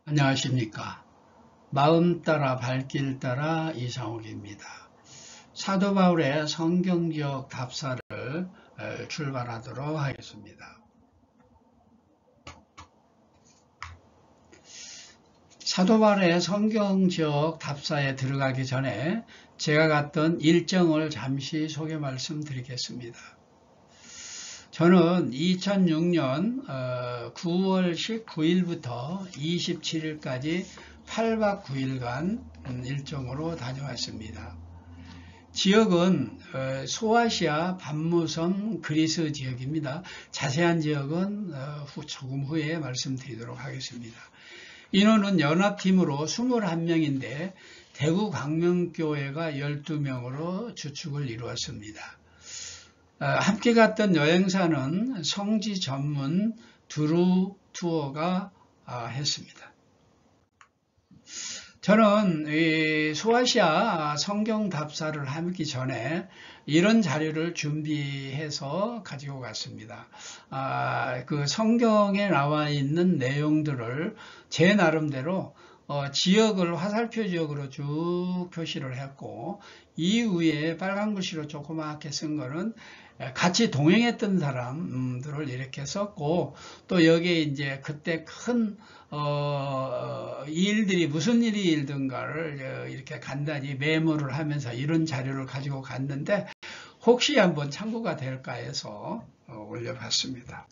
안녕하십니까. 마음 따라 발길 따라 이상욱입니다. 사도 바울의 성경지역 답사를 출발하도록 하겠습니다. 사도 바울의 성경지역 답사에 들어가기 전에 제가 갔던 일정을 잠시 소개 말씀드리겠습니다. 저는 2006년 9월 19일부터 27일까지 8박 9일간 일정으로 다녀왔습니다. 지역은 소아시아 반무섬 그리스 지역입니다. 자세한 지역은 조금 후에 말씀드리도록 하겠습니다. 인원은 연합팀으로 21명인데 대구 광명교회가 12명으로 주축을 이루었습니다. 함께 갔던 여행사는 성지 전문 두루 투어가 했습니다. 저는 소아시아 성경 답사를 하기 전에 이런 자료를 준비해서 가지고 갔습니다. 그 성경에 나와 있는 내용들을 제 나름대로 지역을 화살표 지역으로 쭉 표시를 했고, 이후에 빨간 글씨로 조그맣게 쓴 거는 같이 동행했던 사람들을 이렇게 썼고, 또 여기에 이제 그때 큰 일들이 무슨 일이 일든가를 이렇게 간단히 메모를 하면서 이런 자료를 가지고 갔는데 혹시 한번 참고가 될까 해서 올려봤습니다.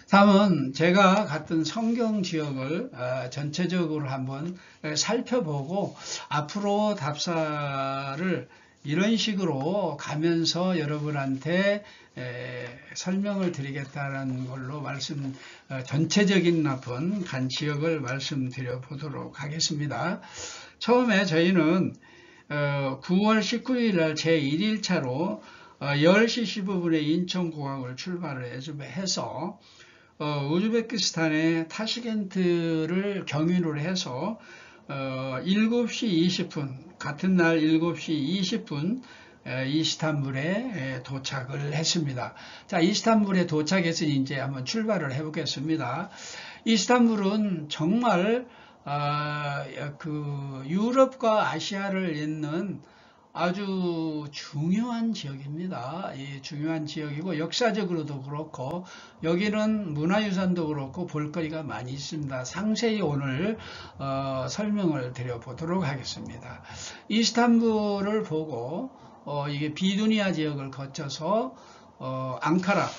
다음은 제가 갔던 성경 지역을 전체적으로 한번 살펴보고 앞으로 답사를 이런 식으로 가면서 여러분한테 설명을 드리겠다는 걸로 전체적인 간 지역을 말씀드려 보도록 하겠습니다. 처음에 저희는 9월 19일 날 제1일차로 10시 15분에 인천공항을 출발을 해서 우즈베키스탄의 타시켄트를 경유를 해서 7시 20분, 같은 날 7시 20분 이스탄불에 도착을 했습니다. 자, 이스탄불에 도착해서 이제 한번 출발을 해보겠습니다. 이스탄불은 정말 유럽과 아시아를 잇는 아주 중요한 지역입니다. 중요한 지역이고 역사적으로도 그렇고 여기는 문화유산도 그렇고 볼거리가 많이 있습니다. 상세히 오늘 설명을 드려보도록 하겠습니다. 이스탄불을 보고 이게 비두니아 지역을 거쳐서 앙카라,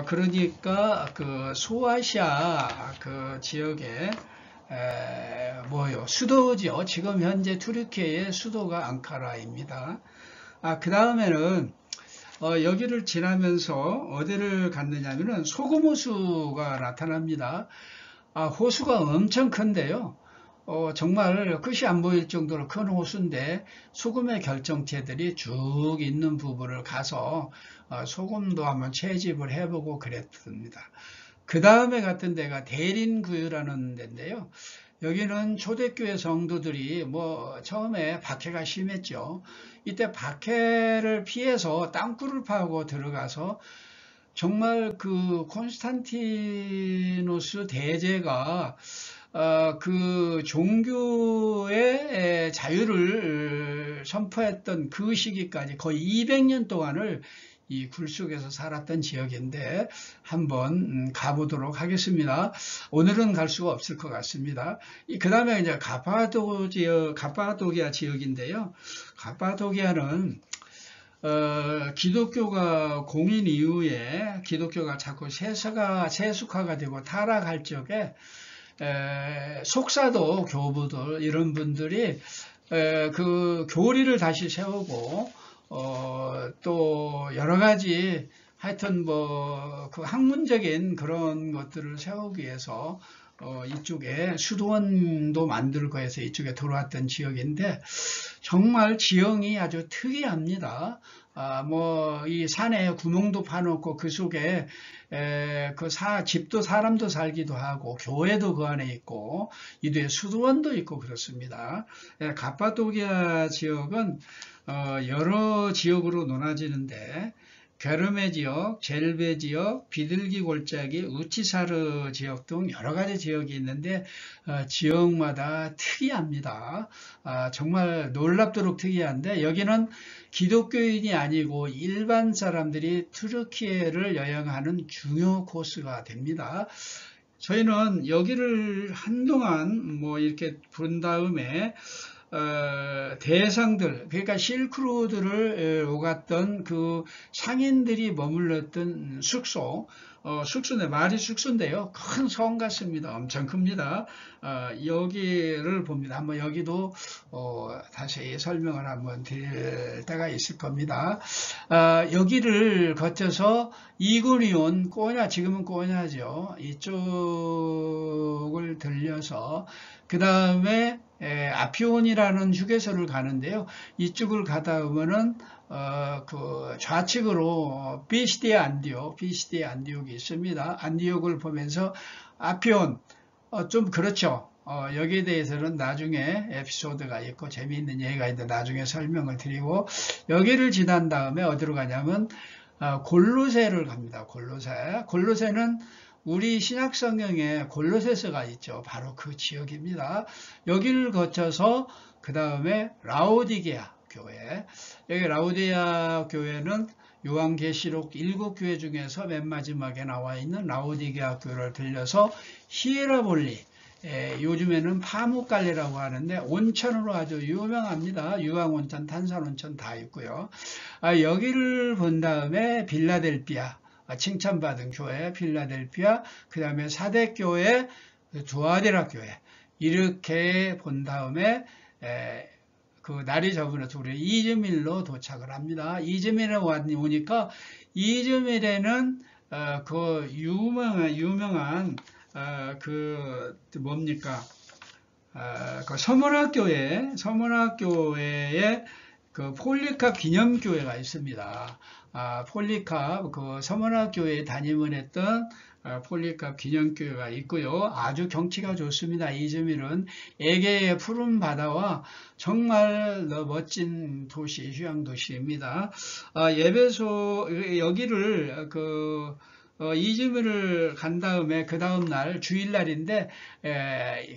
그러니까 그 소아시아 그 지역에 수도죠. 지금 현재 투르키예의 수도가 앙카라입니다. 그 다음에는 여기를 지나면서 어디를 갔느냐면은 소금호수가 나타납니다. 호수가 엄청 큰데요. 정말 끝이 안 보일 정도로 큰 호수인데 소금의 결정체들이 쭉 있는 부분을 가서 소금도 한번 채집을 해보고 그랬습니다. 그 다음에 갔던 데가 대린구유라는 데인데요. 여기는 초대교회 성도들이 처음에 박해가 심했죠. 이때 박해를 피해서 땅굴을 파고 들어가서 정말 그 콘스탄티노스 대제가 그 종교의 자유를 선포했던 그 시기까지 거의 200년 동안을 이 굴 속에서 살았던 지역인데 한번 가보도록 하겠습니다. 오늘은 갈 수가 없을 것 같습니다. 그 다음에 이제 가파도기아 지역인데요. 가파도기아는 기독교가 공인 이후에 기독교가 자꾸 세속화가 되고 타락할 적에 속사도 교부들 이런 분들이 그 교리를 다시 세우고 또 여러 가지 하여튼 그 학문적인 그런 것들을 세우기 위해서 이쪽에 수도원도 만들고 해서 이쪽에 들어왔던 지역인데 정말 지형이 아주 특이합니다. 이 산에 구멍도 파놓고 그 속에 집도 사람도 살기도 하고 교회도 그 안에 있고 이뒤에 수도원도 있고 그렇습니다. 가파도키아 지역은 여러 지역으로 나눠지는데 게르메 지역, 젤베 지역, 비둘기 골짜기, 우치사르 지역 등 여러 가지 지역이 있는데 지역마다 특이합니다. 정말 놀랍도록 특이한데 여기는 기독교인이 아니고 일반 사람들이 투르키예를 여행하는 중요 코스가 됩니다. 저희는 여기를 한동안 뭐 이렇게 본 다음에 대상들, 그러니까 실크로드를 오갔던 그 상인들이 머물렀던 숙소, 숙소인데, 말이 숙소인데요. 큰 성 같습니다. 엄청 큽니다. 여기를 봅니다. 한번 여기도, 다시 설명을 한번 드릴 때가 있을 겁니다. 여기를 거쳐서 이구니온, 꼬냐, 지금은 꼬냐죠. 이쪽을 들려서, 그 다음에 아피온이라는 휴게소를 가는데요. 이쪽을 가다 보면은 그 좌측으로 비시디 안디옥이 있습니다. 안디옥을 보면서 아피온 좀 그렇죠. 여기에 대해서는 나중에 에피소드가 있고 재미있는 얘기가 있는데 나중에 설명을 드리고 여기를 지난 다음에 어디로 가냐면 골로새를 갑니다. 골로새는 우리 신약성경에 골로새서가 있죠. 바로 그 지역입니다. 여기를 거쳐서 그 다음에 라오디게아 교회. 여기 라오디게아 교회는 요한계시록 7교회 중에서 맨 마지막에 나와 있는 라오디게아 교회를 들려서 히에라볼리, 요즘에는 파묵갈레라고 하는데 온천으로 아주 유명합니다. 유황온천, 탄산온천 다 있고요. 여기를 본 다음에 빌라델피아, 칭찬받은 교회, 필라델피아, 그 다음에 사대교회, 두아디라 교회 이렇게 본 다음에 그 날이 저물어서 우리 이즈밀로 도착을 합니다. 이즈밀에 오니까 이즈밀에는 그 유명한 그 뭡니까? 그 서문학교회에 그 폴리캅 기념교회가 있습니다. 폴리캅 그 서문학교회에 담임을 했던 폴리캅 기념교회가 있고요. 아주 경치가 좋습니다. 이즈밀은 에게의 푸른 바다와 정말 멋진 도시, 휴양도시입니다. 예배소 여기를 이즈밀을 간 다음에 그 다음 날 주일날인데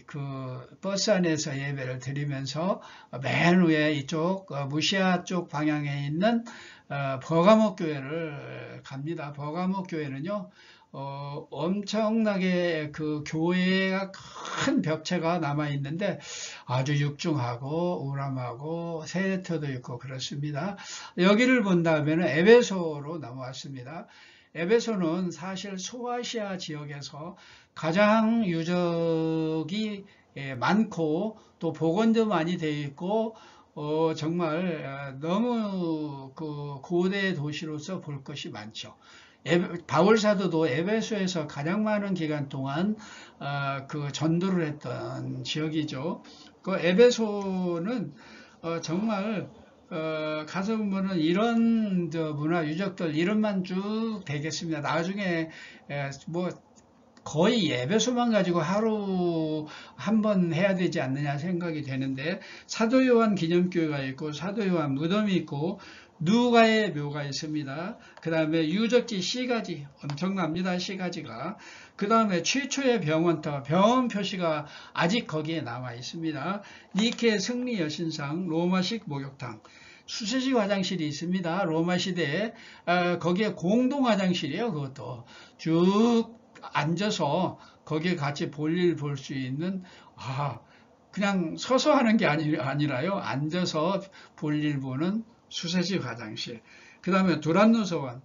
그 버스 안에서 예배를 드리면서 맨 위에 이쪽 무시아 쪽 방향에 있는 버가모 교회를 갑니다. 버가모 교회는요 엄청나게 그 교회가 큰 벽체가 남아 있는데 아주 육중하고 우람하고 세레터도 있고 그렇습니다. 여기를 본 다음에는 에베소로 넘어왔습니다. 에베소는 사실 소아시아 지역에서 가장 유적이 많고 또 복원도 많이 되어 있고 정말 너무 그 고대 도시로서 볼 것이 많죠. 바울 사도도 에베소에서 가장 많은 기간 동안 그 전도를 했던 지역이죠. 그 에베소는 정말 가서 보면은 이런 문화 유적들 이름만 쭉 되겠습니다. 나중에 뭐 거의 에베소만 가지고 하루 한 번 해야 되지 않느냐 생각이 되는데 사도 요한 기념교회가 있고 사도 요한 무덤이 있고 누가의 묘가 있습니다. 그 다음에 유적지 C가지 엄청납니다. C가지가. 그 다음에 최초의 병원터 병원 표시가 아직 거기에 남아 있습니다. 니케 승리 여신상 로마식 목욕탕 수세식 화장실이 있습니다. 로마 시대에 거기에 공동 화장실이에요. 그것도 쭉 앉아서 거기에 같이 볼일 볼 수 있는 그냥 서서 하는 게 아니라요. 앉아서 볼일 보는 수세식 화장실. 그 다음에 두란노 서원.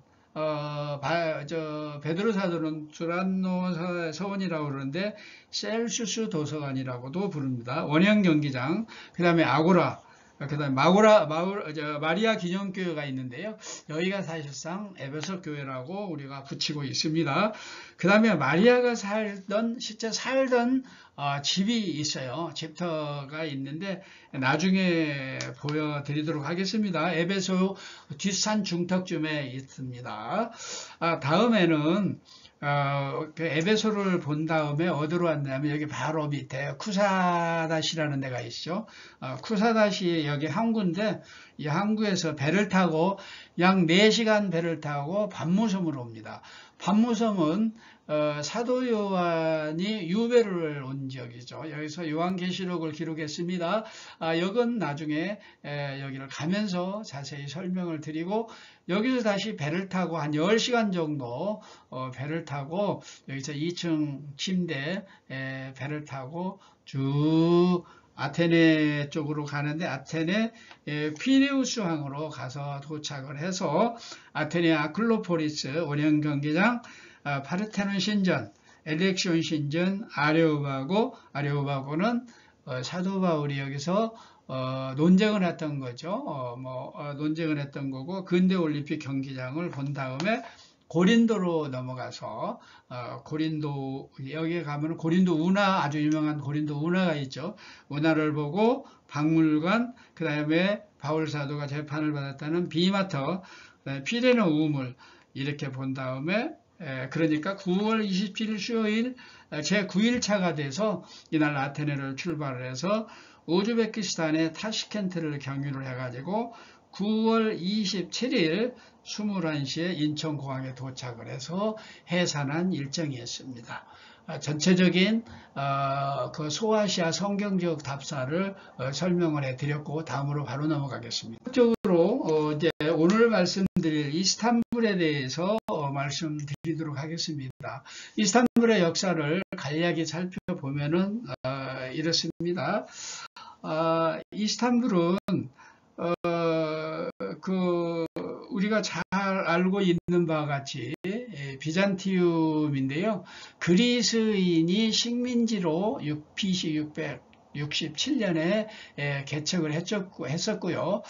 베드로 사도는 두란노 서원이라고 그러는데 셀수스 도서관이라고도 부릅니다. 원형 경기장. 그 다음에 아고라. 그 다음에 마리아 기념교회가 있는데요. 여기가 사실상 에베소 교회라고 우리가 붙이고 있습니다. 그 다음에 마리아가 실제 살던 집이 있어요. 집터가 있는데 나중에 보여드리도록 하겠습니다. 에베소 뒷산 중턱쯤에 있습니다. 다음에는 그 에베소를 본 다음에 어디로 왔냐면 여기 바로 밑에 쿠사다시라는 데가 있죠. 쿠사다시 여기 항구인데 이 항구에서 배를 타고 약 4시간 배를 타고 밤무섬으로 옵니다. 밤무섬은 사도 요한이 유배를 온 지역이죠. 여기서 요한계시록을 기록했습니다. 여건 나중에 여기를 가면서 자세히 설명을 드리고 여기서 다시 배를 타고 한 10시간 정도 배를 타고 여기서 2층 침대 배를 타고 쭉 아테네 쪽으로 가는데 아테네 피레우스 항으로 가서 도착을 해서 아테네 아클로포리스 원형 경기장 파르테논 신전, 엘렉시온 신전, 아레오바고는 사도 바울이 여기서 논쟁을 했던 거죠. 논쟁을 했던 거고 근대 올림픽 경기장을 본 다음에 고린도로 넘어가서 고린도 여기에 가면 고린도 운하 아주 유명한 고린도 운하가 있죠. 운하를 보고 박물관 그 다음에 바울 사도가 재판을 받았다는 비마터 피레네 우물 이렇게 본 다음에 그러니까 9월 27일 수요일 제9일차가 돼서 이날 아테네를 출발을 해서 우즈베키스탄의 타시켄트를 경유를 해가지고 9월 27일 21시에 인천공항에 도착을 해서 해산한 일정이었습니다. 전체적인 그 소아시아 성경적 답사를 설명을 해드렸고 다음으로 바로 넘어가겠습니다. 적으로 이제 오늘 말씀드릴 이스탄불에 대해서 말씀드리도록 하겠습니다. 이스탄불의 역사를 간략히 살펴보면은 이렇습니다. 이스탄불은 우리가 잘 알고 있는 바와 같이 비잔티움인데요. 그리스인이 식민지로 BC 667년에 개척을 했었고요.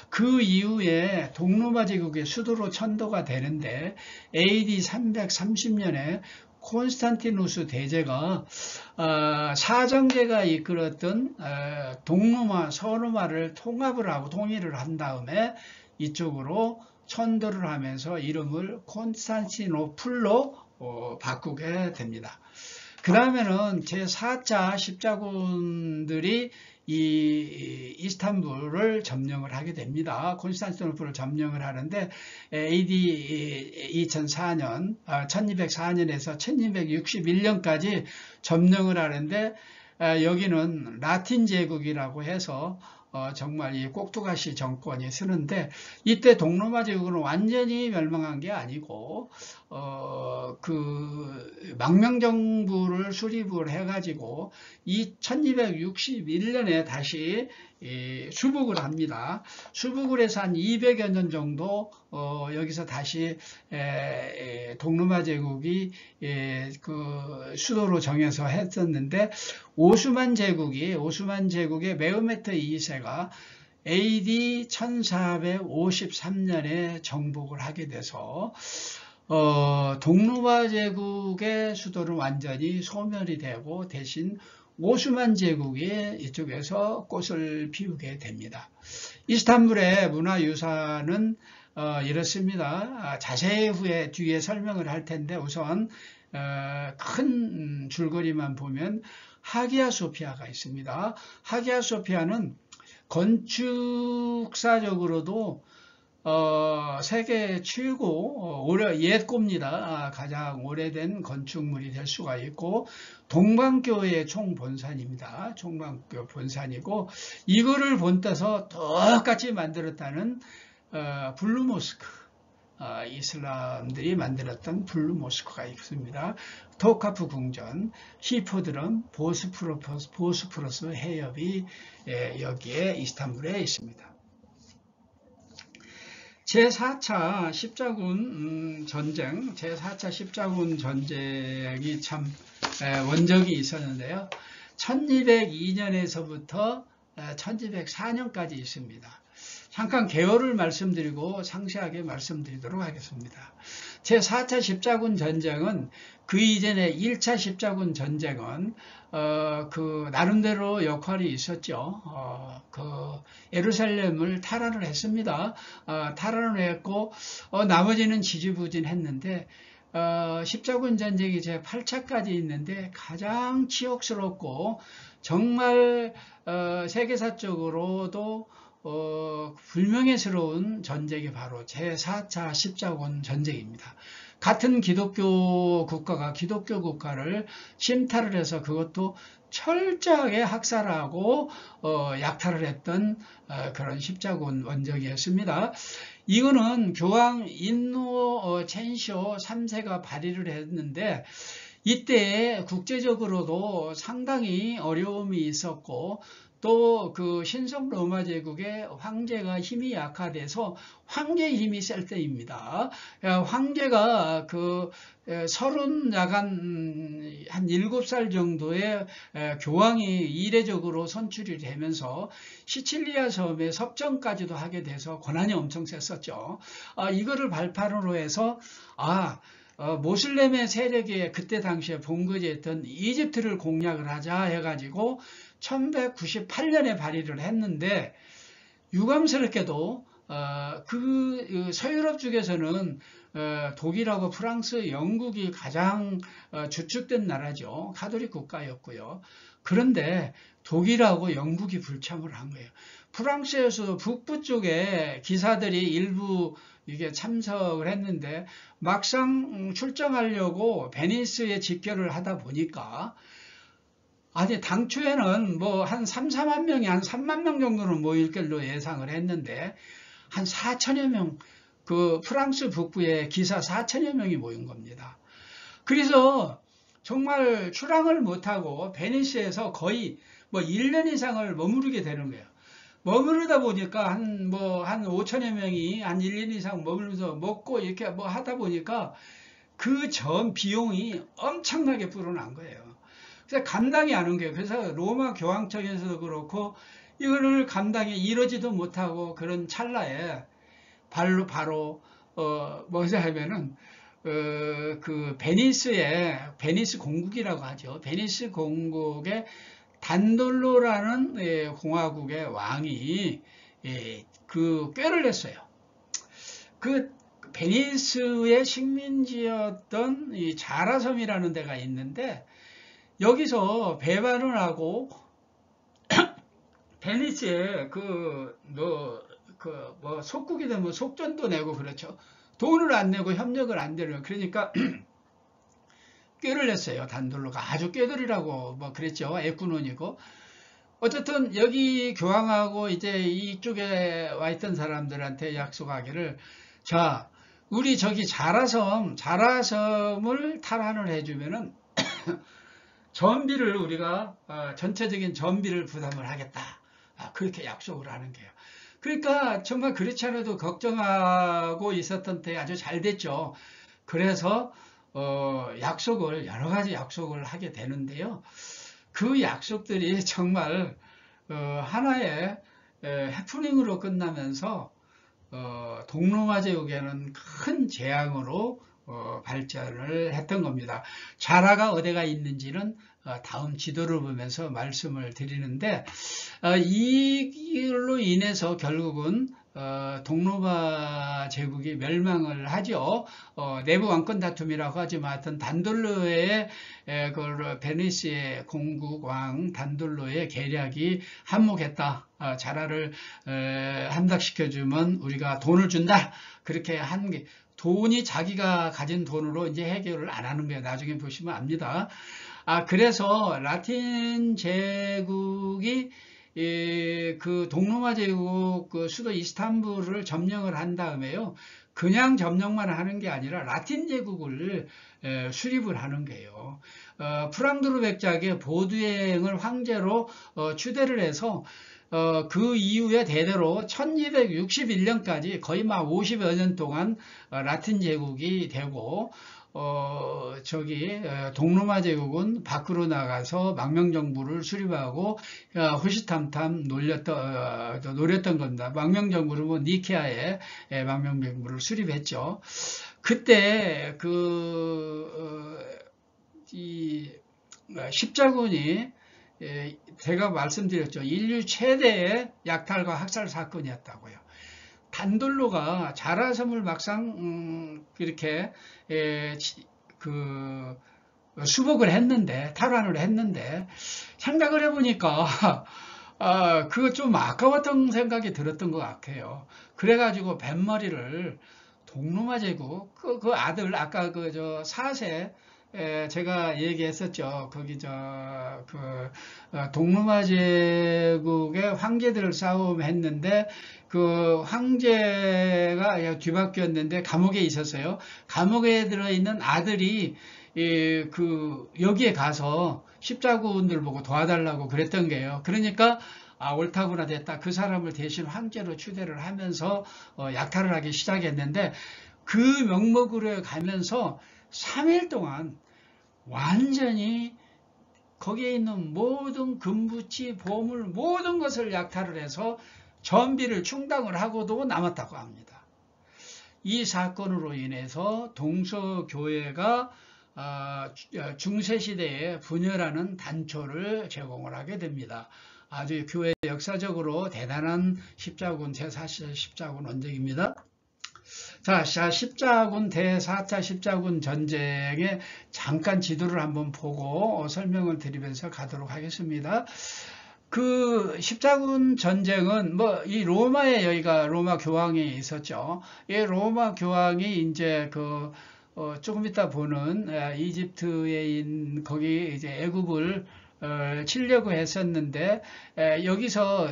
그 이후에 동로마 제국의 수도로 천도가 되는데 AD 330년에 콘스탄티누스 대제가 사정제가 이끌었던 동로마, 서로마를 통합을 하고 통일을 한 다음에 이쪽으로 천도를 하면서 이름을 콘스탄티노플로 바꾸게 됩니다. 그 다음에는 제4차 십자군들이 이 이스탄불을 점령을 하게 됩니다. 콘스탄티노플을 점령을 하는데 AD 2004년, 1204년에서 1261년까지 점령을 하는데 여기는 라틴 제국이라고 해서 정말 이 꼭두가시 정권이 쓰는데 이때 동로마 제국은 완전히 멸망한 게 아니고 그 망명정부를 수립을 해가지고 이 1261년에 다시 수복을 합니다. 수복을 해서 한 200여 년 정도 여기서 다시 동로마 제국이 그 수도로 정해서 했었는데 오스만 제국의 메호메트 2세가 AD 1453년에 정복을 하게 돼서 동로마 제국의 수도는 완전히 소멸이 되고 대신 오스만 제국이 이쪽에서 꽃을 피우게 됩니다. 이스탄불의 문화유산은 이렇습니다. 자세히 후에 뒤에 설명을 할 텐데 우선 큰 줄거리만 보면 하기야 소피아가 있습니다. 하기야 소피아는 건축사적으로도 세계 최고 옛겁니다. 가장 오래된 건축물이 될 수가 있고 동방교회의 총본산입니다. 총방교 본산이고 이거를 본떠서 똑같이 만들었다는 블루 모스크, 이슬람들이 만들었던 블루 모스크가 있습니다. 토카프 궁전, 히포드럼, 보스포러스 해협이 여기에 이스탄불에 있습니다. 제4차 십자군 전쟁, 제4차 십자군 전쟁이 참 원적이 있었는데요. 1202년에서부터 1204년까지 있습니다. 잠깐 개요를 말씀드리고 상세하게 말씀드리도록 하겠습니다. 제4차 십자군 전쟁은 그 이전에 1차 십자군 전쟁은 그 나름대로 역할이 있었죠. 그 예루살렘을 탈환을 했습니다. 탈환을 했고 나머지는 지지부진했는데 십자군 전쟁이 제 8차까지 있는데 가장 치욕스럽고 정말 세계사적으로도 불명예스러운 전쟁이 바로 제4차 십자군 전쟁입니다. 같은 기독교 국가가 기독교 국가를 침탈을 해서 그것도 철저하게 학살하고 약탈을 했던 그런 십자군 원정이었습니다. 이거는 교황 인노 첸시오 3세가 발의를 했는데 이때 국제적으로도 상당히 어려움이 있었고 또 그 신성 로마 제국의 황제가 힘이 약화돼서 황제의 힘이 셀 때입니다. 황제가 그 30 야간 한 7살 정도의 교황이 이례적으로 선출이 되면서 시칠리아 섬에 섭정까지도 하게 돼서 권한이 엄청 셌었죠. 이거를 발판으로 해서 모슬렘의 세력이 그때 당시에 본거지했던 이집트를 공략을 하자 해가지고 1198년에 발의를 했는데 유감스럽게도 그 서유럽 쪽에서는 독일하고 프랑스, 영국이 가장 주축된 나라죠. 가톨릭 국가였고요. 그런데 독일하고 영국이 불참을 한 거예요. 프랑스에서 북부 쪽에 기사들이 일부 이게 참석을 했는데 막상 출정하려고 베니스에 집결을 하다 보니까 당초에는 뭐 한 3, 4만 명이 한 3만 명 정도는 모일 걸로 예상을 했는데 한 4천여 명, 그 프랑스 북부에 기사 4천여 명이 모인 겁니다. 그래서 정말 출항을 못하고 베니스에서 거의 뭐 1년 이상을 머무르게 되는 거예요. 머무르다 보니까 한 5천여 명이 한 1년 이상 머물면서 먹고 이렇게 뭐 하다 보니까 그 전 비용이 엄청나게 불어난 거예요. 그래서 감당이 안 온 거예요. 그래서 로마 교황청에서도 그렇고 이거를 감당이 이러지도 못하고 그런 찰나에 바로 뭐냐 하면은 그 베니스 공국이라고 하죠. 베니스 공국의 단돌로라는 공화국의 왕이 그 꾀를 냈어요. 그 베니스의 식민지였던 이 자라섬이라는 데가 있는데 여기서 배반을 하고 베니스에 속국이 되면 속전도 내고 그렇죠. 돈을 안 내고 협력을 안 되는 그러니까 꾀를 냈어요. 단돌로가 아주 꾀들이라고 뭐 그랬죠. 애꾸눈이고 어쨌든 여기 교황하고 이제 이쪽에 와 있던 사람들한테 약속하기를 자 우리 저기 자라섬을 탈환을 해주면은 전비를 우리가 전체적인 전비를 부담을 하겠다. 그렇게 약속을 하는 거예요. 그러니까 정말 그렇지 않아도 걱정하고 있었던 때 아주 잘 됐죠. 그래서 여러 가지 약속을 하게 되는데요. 그 약속들이 정말 하나의 해프닝으로 끝나면서 동로마 제국에는 큰 재앙으로 발전을 했던 겁니다. 자라가 어디가 있는지는 다음 지도를 보면서 말씀을 드리는데 이걸로 인해서 결국은 동로마 제국이 멸망을 하죠. 내부 왕권 다툼이라고 하지만 하여튼 단돌로의 그 베니스의 공국 왕 단돌로의 계략이 한몫했다. 자라를 함락시켜주면 우리가 돈을 준다. 그렇게 한 게 돈이 자기가 가진 돈으로 이제 해결을 안 하는 거예요. 나중에 보시면 압니다. 그래서 라틴 제국이 그 동로마 제국 그 수도 이스탄불을 점령을 한 다음에요. 그냥 점령만 하는 게 아니라 라틴 제국을 수립을 하는 거예요. 프랑드루 백작의 보두행을 황제로 추대를 해서 그 이후에 대대로 1261년까지 거의 막 50여 년 동안 라틴 제국이 되고 동로마 제국은 밖으로 나가서 망명정부를 수립하고 호시탐탐 노렸던 겁니다. 망명정부를 뭐 니케아에 망명정부를 수립했죠. 그때 이 십자군이 제가 말씀드렸죠. 인류 최대의 약탈과 학살 사건이었다고요. 단돌로가 자라섬을 막상 이렇게 그 수복을 했는데, 탈환을 했는데, 생각을 해보니까 그거 좀 아까웠던 생각이 들었던 것 같아요. 그래가지고 뱃머리를 동루마제국 그 아들 아까 저 사세 제가 얘기했었죠. 거기 동루마제국의 황제들 싸움했는데 그 황제가 뒤바뀌었는데 감옥에 있었어요. 감옥에 들어있는 아들이 여기에 가서 십자군들 보고 도와달라고 그랬던 게요. 그러니까 옳다구나 됐다. 그 사람을 대신 황제로 추대를 하면서 약탈을 하기 시작했는데 그 명목으로 가면서 3일 동안 완전히 거기에 있는 모든 금부치, 보물 모든 것을 약탈을 해서 전비를 충당을 하고도 남았다고 합니다. 이 사건으로 인해서 동서교회가 중세시대에 분열하는 단초를 제공을 하게 됩니다. 아주 교회 역사적으로 대단한 십자군 제4차 십자군 원정입니다. 자, 십자군 대4차 십자군 전쟁에 잠깐 지도를 한번 보고 설명을 드리면서 가도록 하겠습니다. 그 십자군 전쟁은 이 로마에 여기가 로마 교황이 있었죠. 이 로마 교황이 이제 조금 이따 보는 이집트에 거기 이제 애굽을 치려고 했었는데 여기서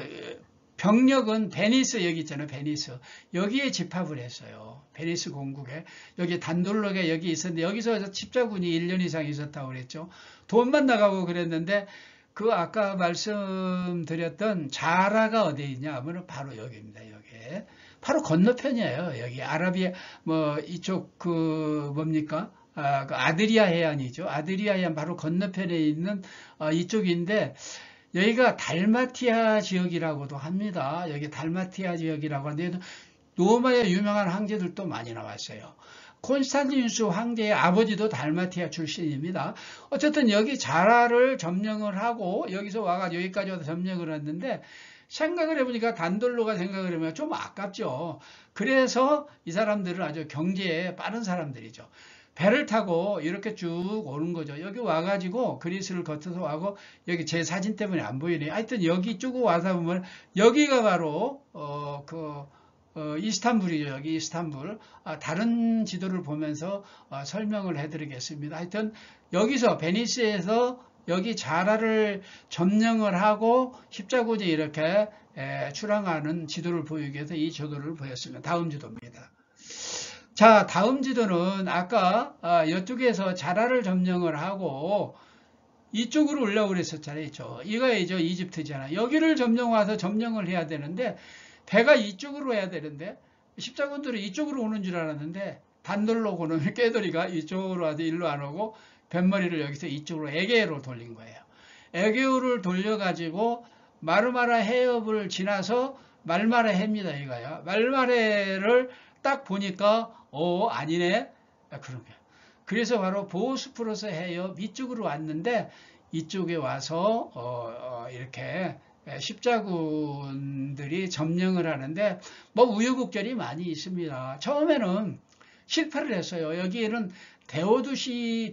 병력은 베니스 여기 있잖아요. 베니스 여기에 집합을 했어요. 베니스 공국에 여기 단돌로게 여기 있었는데 여기서 십자군이 1년 이상 있었다고 그랬죠. 돈만 나가고 그랬는데 그 아까 말씀드렸던 자라가 어디에 있냐 하면 바로 여기입니다. 여기 바로 건너편이에요. 여기 아라비아 이쪽 뭡니까? 그 아드리아 해안이죠. 아드리아 해안 바로 건너편에 있는 이쪽인데 여기가 달마티아 지역이라고도 합니다. 여기 달마티아 지역이라고 하는데 로마의 유명한 황제들도 많이 나왔어요. 콘스탄티누스 황제의 아버지도 달마티아 출신입니다. 어쨌든 여기 자라를 점령을 하고 여기서 와가지고 여기까지 와서 점령을 했는데 생각을 해보니까 단돌로가 생각을 해보면 좀 아깝죠. 그래서 이 사람들은 아주 경제에 빠른 사람들이죠. 배를 타고 이렇게 쭉 오는 거죠. 여기 와가지고 그리스를 거쳐서 와고 여기 제 사진 때문에 안 보이네요. 하여튼 여기 쭉 와서 보면 여기가 바로 이스탄불이죠. 여기 이스탄불. 다른 지도를 보면서 설명을 해드리겠습니다. 하여튼 여기서 베니스에서 여기 자라를 점령을 하고 십자군이 이렇게 출항하는 지도를 보이기 위해서 이 지도를 보였습니다. 다음 지도입니다. 자, 다음 지도는 아까 이쪽에서 자라를 점령을 하고 이쪽으로 올라오고 그랬었잖아요. 이거죠. 이집트잖아요. 여기를 와서 점령을 해야 되는데 배가 이쪽으로 해야 되는데 십자군들이 이쪽으로 오는 줄 알았는데 단돌로고는 꾀돌이가 이쪽으로 와서 일로 안 오고 뱃머리를 여기서 이쪽으로 에게오로 돌린 거예요. 에게오를 돌려가지고 마르마라 해협을 지나서 말마라 해입니다. 이거요. 말마라를 딱 보니까 아니네. 그런 거예요. 그래서 바로 보스포러스 해협 이쪽으로 왔는데 이쪽에 와서 이렇게 십자군들이 점령을 하는데 우여곡절이 많이 있습니다. 처음에는 실패를 했어요. 여기에는 데오도시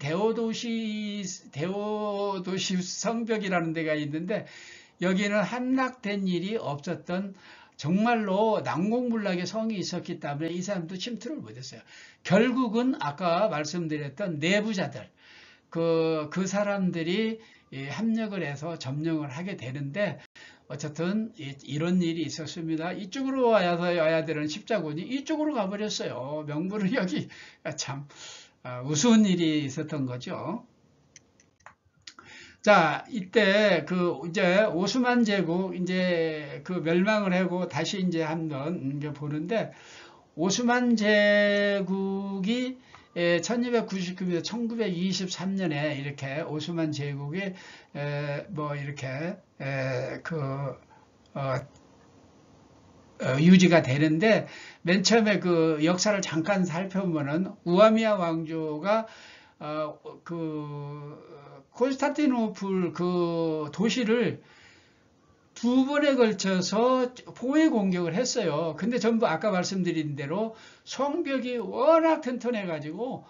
성벽이라는 데가 있는데 여기는 함락된 일이 없었던 정말로 난공불락의 성이 있었기 때문에 이 사람도 침투를 못했어요. 결국은 아까 말씀드렸던 내부자들 그 사람들이 합력을 해서 점령을 하게 되는데 어쨌든 이런 일이 있었습니다. 이쪽으로 와야 되는 십자군이 이쪽으로 가버렸어요. 명분은 여기 참 우스운 일이 있었던 거죠. 자, 이때 이제 오스만 제국 이제 멸망을 하고 다시 이제 한번 보는데 오스만 제국이 1299년에서 1923년에 이렇게 오스만 제국이 이렇게 유지가 되는데 맨 처음에 그 역사를 잠깐 살펴보면은 우아미아 왕조가 콘스탄티노플 도시를 두 번에 걸쳐서 포위 공격을 했어요. 근데 전부 아까 말씀드린 대로 성벽이 워낙 튼튼해 가지고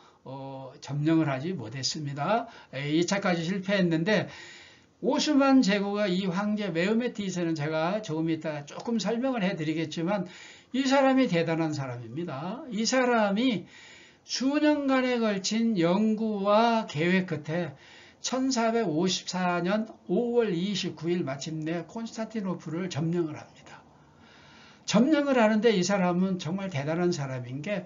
점령을 하지 못했습니다. 2차까지 실패했는데, 오스만 제국의 이 황제 메흐메트 2세는 제가 조금 이따 조금 설명을 해드리겠지만, 이 사람이 대단한 사람입니다. 이 사람이 수년간에 걸친 연구와 계획 끝에 1454년 5월 29일 마침내 콘스탄티노플을 점령을 합니다. 점령을 하는데 이 사람은 정말 대단한 사람인 게,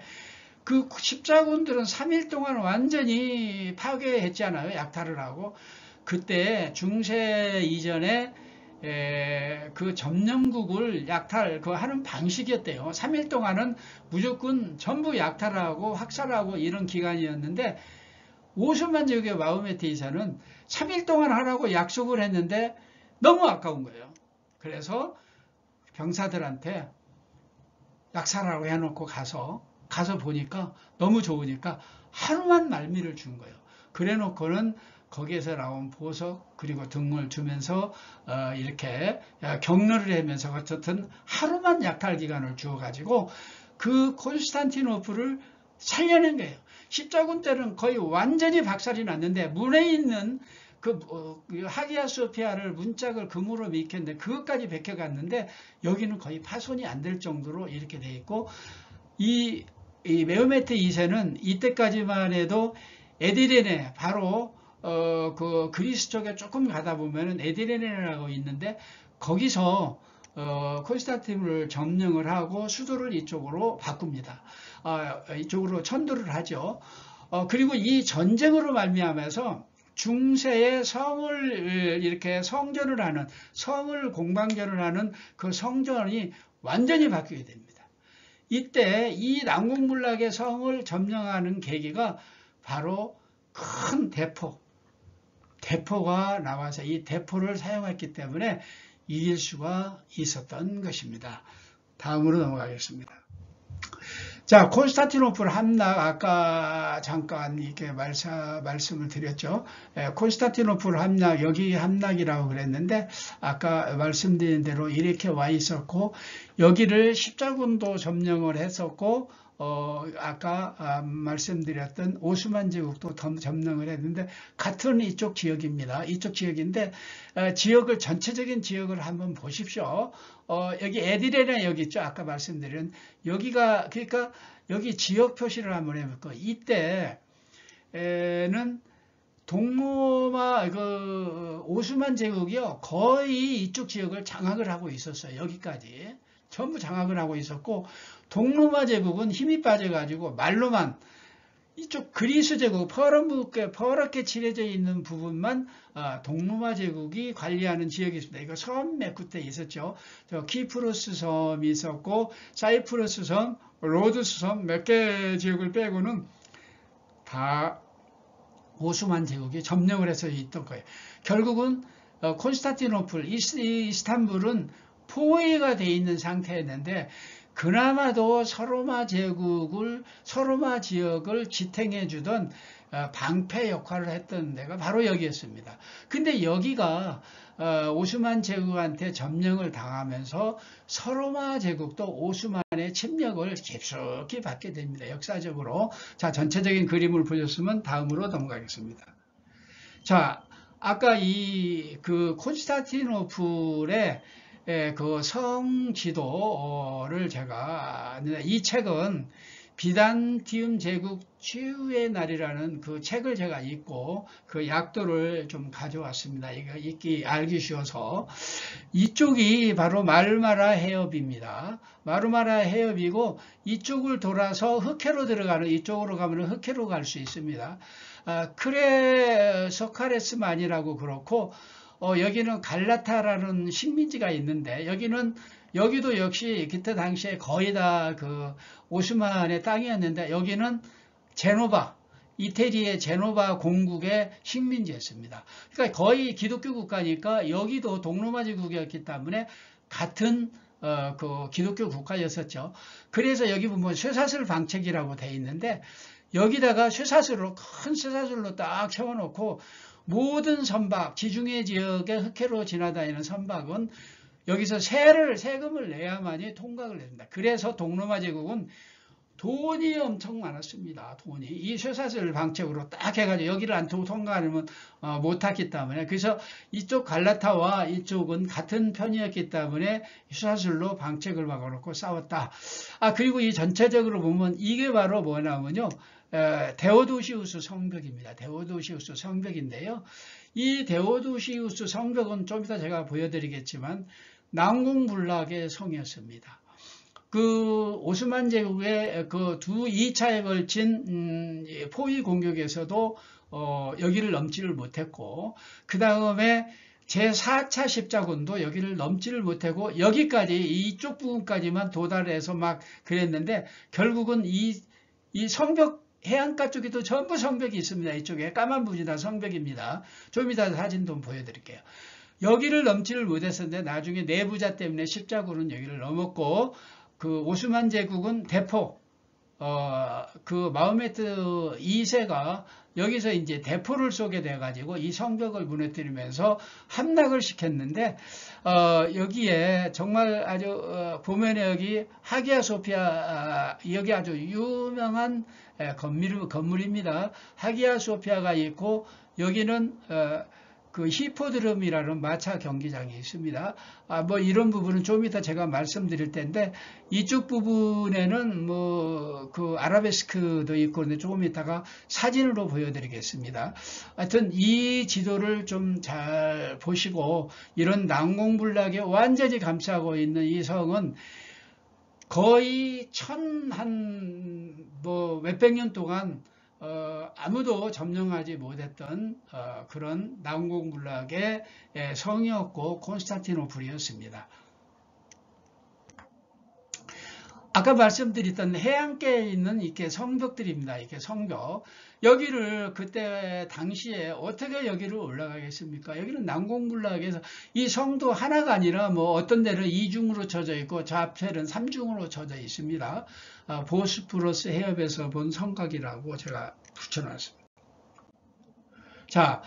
그 십자군들은 3일 동안 완전히 파괴했잖아요. 약탈을 하고. 그때 중세 이전에 그 점령국을 하는 방식이었대요. 3일 동안은 무조건 전부 약탈하고 학살하고 이런 기간이었는데, 오스만 제국의 마호메트 2세는 3일 동안 하라고 약속을 했는데 너무 아까운 거예요. 그래서 병사들한테 약살하라고 해놓고 가서 보니까 너무 좋으니까 하루만 말미를 준 거예요. 그래 놓고는 거기에서 나온 보석 그리고 등을 주면서 이렇게 격려를 하면서 어쨌든 하루만 약탈 기간을 주어가지고 그 콘스탄티노플을 살려낸 거예요. 십자군 때는 거의 완전히 박살이 났는데, 문에 있는 그 하기야 소피아를 문짝을 금으로 미켰는데 그것까지 베껴갔는데, 여기는 거의 파손이 안 될 정도로 이렇게 돼 있고, 이 메흐메트 2세는 이때까지만 해도 에디레네, 바로 그 그리스 쪽에 조금 가다 보면은 에디레네라고 있는데, 거기서 콘스탄티노플을 점령을 하고 수도를 이쪽으로 바꿉니다. 이쪽으로 천도를 하죠. 그리고 이 전쟁으로 말미암아서 중세의 성을 이렇게 성전을 하는, 성을 공방전을 하는 그 성전이 완전히 바뀌게 됩니다. 이때 이 난공불락의 성을 점령하는 계기가 바로 큰 대포가 나와서 이 대포를 사용했기 때문에 이길 수가 있었던 것입니다. 다음으로 넘어가겠습니다. 자, 콘스탄티노플 함락, 아까 잠깐 이렇게 말씀을 드렸죠. 콘스탄티노플 함락, 여기 함락이라고 그랬는데, 아까 말씀드린 대로 이렇게 와 있었고, 여기를 십자군도 점령을 했었고, 아까 말씀드렸던 오스만 제국도 점령을 했는데, 같은 이쪽 지역입니다. 이쪽 지역인데, 전체적인 지역을 한번 보십시오. 여기 에디레네 여기 있죠. 아까 말씀드린 여기가, 그러니까 여기 지역 표시를 한번 해볼까요? 이때는 동로마 오스만 제국이요, 거의 이쪽 지역을 장악을 하고 있었어요. 여기까지 전부 장악을 하고 있었고, 동로마 제국은 힘이 빠져가지고 말로만 이쪽 그리스 제국 퍼렇게 칠해져 있는 부분만 동로마 제국이 관리하는 지역이 있습니다. 이거 섬 몇 군데 있었죠. 키프로스 섬이 있었고, 사이프러스 섬, 로드스 섬 몇 개 지역을 빼고는 다 오스만 제국이 점령을 해서 있던 거예요. 결국은 콘스탄티노플, 이스탄불은 포위가 돼 있는 상태였는데, 그나마도 서로마 지역을 지탱해 주던 방패 역할을 했던 데가 바로 여기였습니다. 근데 여기가 오스만 제국한테 점령을 당하면서 서로마 제국도 오스만의 침략을 깊숙이 받게 됩니다. 역사적으로. 자, 전체적인 그림을 보셨으면 다음으로 넘어가겠습니다. 자, 아까 그 콘스탄티노플의 그 성지도를 이 책은 비단티움 제국 최후의 날이라는 그 책을 제가 읽고 그 약도를 좀 가져왔습니다. 이거 알기 쉬워서. 이쪽이 바로 마르마라 해협입니다. 마르마라 해협이고, 이쪽을 돌아서 흑해로 들어가는, 이쪽으로 가면 흑해로 갈 수 있습니다. 소카레스만이라고 그렇고, 여기는 갈라타라는 식민지가 있는데, 여기도 역시 그때 당시에 거의 다 그 오스만의 땅이었는데, 여기는 이태리의 제노바 공국의 식민지였습니다. 그러니까 거의 기독교 국가니까 여기도 동로마 제국이었기 때문에 같은 그 기독교 국가였었죠. 그래서 여기 보면 쇠사슬 방책이라고 돼 있는데, 여기다가 큰 쇠사슬로 딱 채워놓고, 모든 선박, 지중해 지역의 흑해로 지나다니는 선박은 여기서 세금을 내야만이 통각을 냅니다. 그래서 동로마 제국은 돈이 엄청 많았습니다. 돈이. 이 쇠사슬 방책으로 딱 해가지고 여기를 안 통과하면 못했기 때문에. 그래서 이쪽 갈라타와 이쪽은 같은 편이었기 때문에 쇠사슬로 방책을 막아놓고 싸웠다. 그리고 이 전체적으로 보면 이게 바로 뭐냐면요. 데오도시우스 성벽입니다. 데오도시우스 성벽인데요. 이 데오도시우스 성벽은 좀 이따 제가 보여드리겠지만 난공불락의 성이었습니다. 그 오스만 제국의 그 2차에 걸친 포위 공격에서도 여기를 넘지를 못했고, 그 다음에 제4차 십자군도 여기를 넘지를 못하고 여기까지 이쪽 부분까지만 도달해서 막 그랬는데, 결국은 이 성벽 해안가 쪽에도 전부 성벽이 있습니다. 이쪽에 까만 부분이 다 성벽입니다. 좀 이따 사진도 보여드릴게요. 여기를 넘지를 못했었는데 나중에 내부자 때문에 십자군은 여기를 넘었고, 그 오스만 제국은 대포, 그 마흐메트 2세가 여기서 이제 대포를 쏘게 돼가지고 이 성벽을 무너뜨리면서 함락을 시켰는데, 여기에 정말 아주 보면에 여기 하기야 소피아, 여기 아주 유명한 건물입니다. 하기야 소피아가 있고, 여기는 그 히포드롬이라는 마차 경기장이 있습니다. 뭐 이런 부분은 좀 이따 제가 말씀드릴 텐데, 이쪽 부분에는 뭐 그 아라베스크도 있고, 근데 조금 이따가 사진으로 보여드리겠습니다. 하여튼 이 지도를 좀 잘 보시고, 이런 난공불락에 완전히 감싸고 있는 이 성은 거의 몇백 년 동안 아무도 점령하지 못했던 그런 난공불락의 성이었고 콘스탄티노플이었습니다. 아까 말씀드렸던 해안가에 있는 이렇게 성벽들입니다. 이렇게 성벽. 여기를 그때 당시에 어떻게 여기를 올라가겠습니까? 여기는 난공불락에서 이 성도 하나가 아니라 뭐 어떤 데는 2중으로 쳐져 있고 좌편은 3중으로 쳐져 있습니다. 보스포러스 해협에서 본 성곽이라고 제가 붙여놨습니다. 자,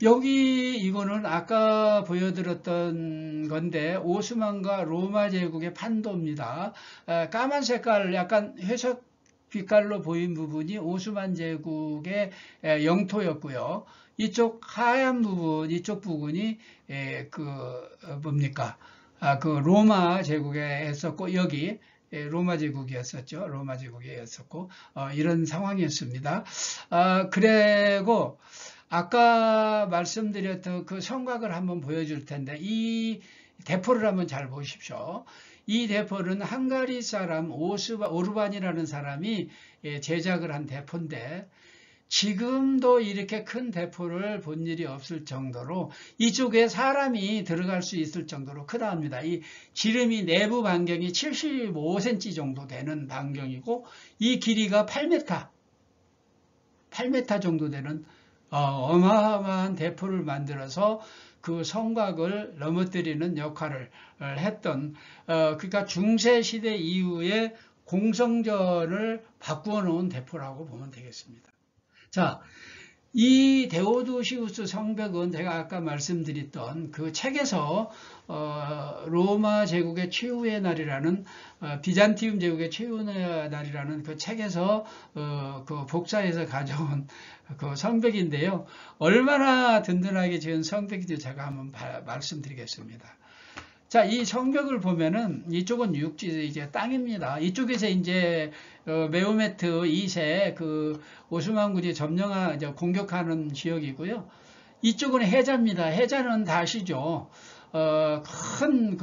여기 이거는 아까 보여드렸던 건데 오스만과 로마 제국의 판도입니다. 까만 색깔 약간 회색 빛깔로 보인 부분이 오스만 제국의 영토였고요. 이쪽 하얀 부분, 이쪽 부분이 그 로마 제국에 했었고, 여기 로마 제국이었었죠. 로마 제국이었었고, 이런 상황이었습니다. 그리고 아까 말씀드렸던 그 성곽을 한번 보여줄 텐데, 이 대포를 한번 잘 보십시오. 이 대포는 헝가리 사람 오르반이라는 사람이 제작을 한 대포인데, 지금도 이렇게 큰 대포를 본 일이 없을 정도로 이쪽에 사람이 들어갈 수 있을 정도로 크다합니다. 이 지름이 내부 반경이 75cm 정도 되는 반경이고, 이 길이가 8m 정도 되는 어마어마한 대포를 만들어서 그 성곽을 넘어뜨리는 역할을 했던, 그러니까 중세시대 이후에 공성전을 바꾸어 놓은 대포라고 보면 되겠습니다. 자, 이 데오도시우스 성벽은 제가 아까 말씀드렸던 그 책에서 로마 제국의 최후의 날이라는, 비잔티움 제국의 최후의 날이라는 그 책에서 그 복사해서 가져온 그 성벽인데요. 얼마나 든든하게 지은 성벽인지 제가 한번 말씀드리겠습니다. 자, 이 성벽을 보면은 이쪽은 육지, 이제 땅입니다. 이쪽에서 이제 메호메트 2세 그 오스만군이 공격하는 지역이고요. 이쪽은 해자입니다. 해자는 다 아시죠? 큰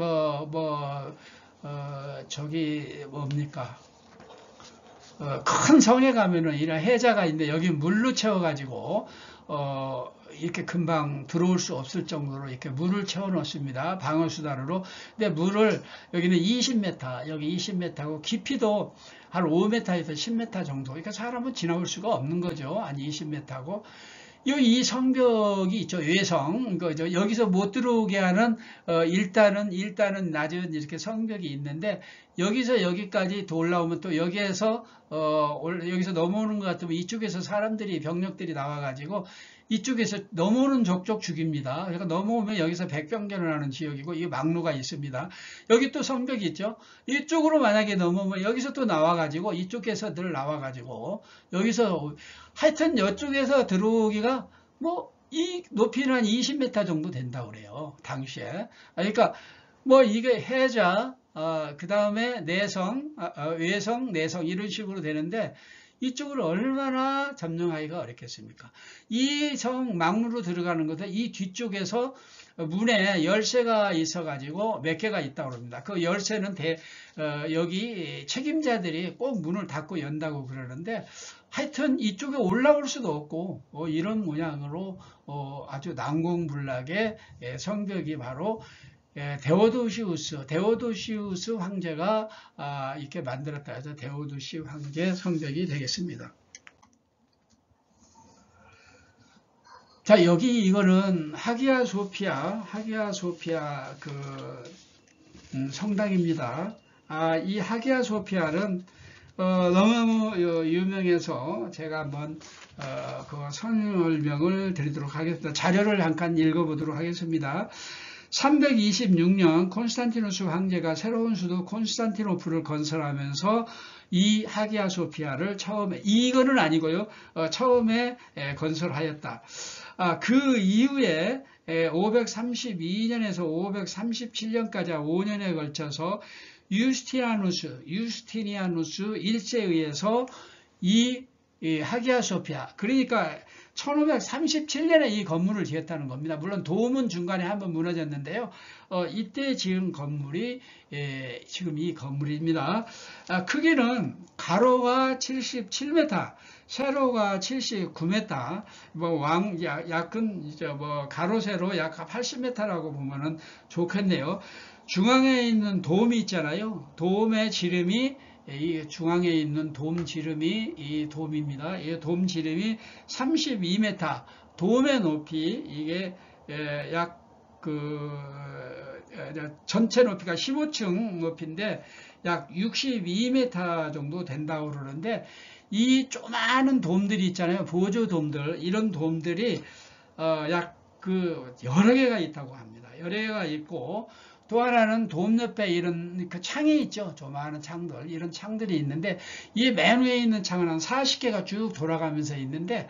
큰 성에 가면은 이런 해자가 있는데, 여기 물로 채워가지고 이렇게 금방 들어올 수 없을 정도로 이렇게 물을 채워 놓습니다. 방어수단으로. 근데 물을, 여기는 20m, 여기 20m고, 깊이도 한 5m에서 10m 정도. 그러니까 사람은 지나올 수가 없는 거죠. 한 20m고. 이 성벽이 있죠. 외성. 여기서 못 들어오게 하는, 일단은 낮은 이렇게 성벽이 있는데, 여기서 여기까지 또 올라오면 또 여기서 넘어오는 것 같으면 이쪽에서 병력들이 나와가지고, 이쪽에서 넘어오는 족족 죽입니다. 그러니까 넘어오면 여기서 백병전을 하는 지역이고 이 막로가 있습니다. 여기 또 성벽이 있죠. 이쪽으로 만약에 넘어오면 여기서 또 나와가지고 이쪽에서 늘 나와가지고 여기서 하여튼 이쪽에서 들어오기가 뭐 이 높이는 한 20m 정도 된다고 그래요. 당시에. 그러니까 뭐 이게 해자, 그 다음에 내성, 외성, 내성 이런 식으로 되는데 이쪽으로 얼마나 점령하기가 어렵겠습니까? 이 성 막루로 들어가는 것은 이 뒤쪽에서 문에 열쇠가 있어가지고 몇 개가 있다고 합니다. 그 열쇠는 여기 책임자들이 꼭 문을 닫고 연다고 그러는데 하여튼 이쪽에 올라올 수도 없고 이런 모양으로 아주 난공불락의 성벽이 바로 데오도시우스 황제가 이렇게 만들었다 해서 데오도시 황제 성벽이 되겠습니다. 자, 여기 이거는 하기야 소피아 성당입니다. 이 하기야 소피아는 너무 유명해서 제가 한번 그 설명을 드리도록 하겠습니다. 자료를 잠깐 읽어보도록 하겠습니다. 326년 콘스탄티누스 황제가 새로운 수도 콘스탄티노플을 건설하면서 이 하기야 소피아를 이거는 아니고요. 처음에 건설하였다. 그 이후에 532년에서 537년까지 5년에 걸쳐서 유스티니아누스 1세에 의해서 이 하기야 소피아, 그러니까 1537년에 이 건물을 지었다는 겁니다. 물론 도움은 중간에 한번 무너졌는데요. 이때 지은 건물이 지금 이 건물입니다. 크기는 가로가 77m, 세로가 79m, 약은 가로 세로 약 80m라고 보면은 좋겠네요. 중앙에 있는 돔이 있잖아요. 돔의 지름이 이 중앙에 있는 돔 지름이 이 돔입니다. 이 돔 지름이 32m. 돔의 높이 이게 약 전체 높이가 15층 높이인데 약 62m 정도 된다고 그러는데 이 조그마한 돔들이 있잖아요. 보조 돔들, 이런 돔들이 약 여러 개가 있다고 합니다. 여러 개가 있고 또 하나는 돔 옆에 이런 창이 있죠. 조그마한 창들, 이런 창들이 있는데 이 맨 위에 있는 창은 한 40개가 쭉 돌아가면서 있는데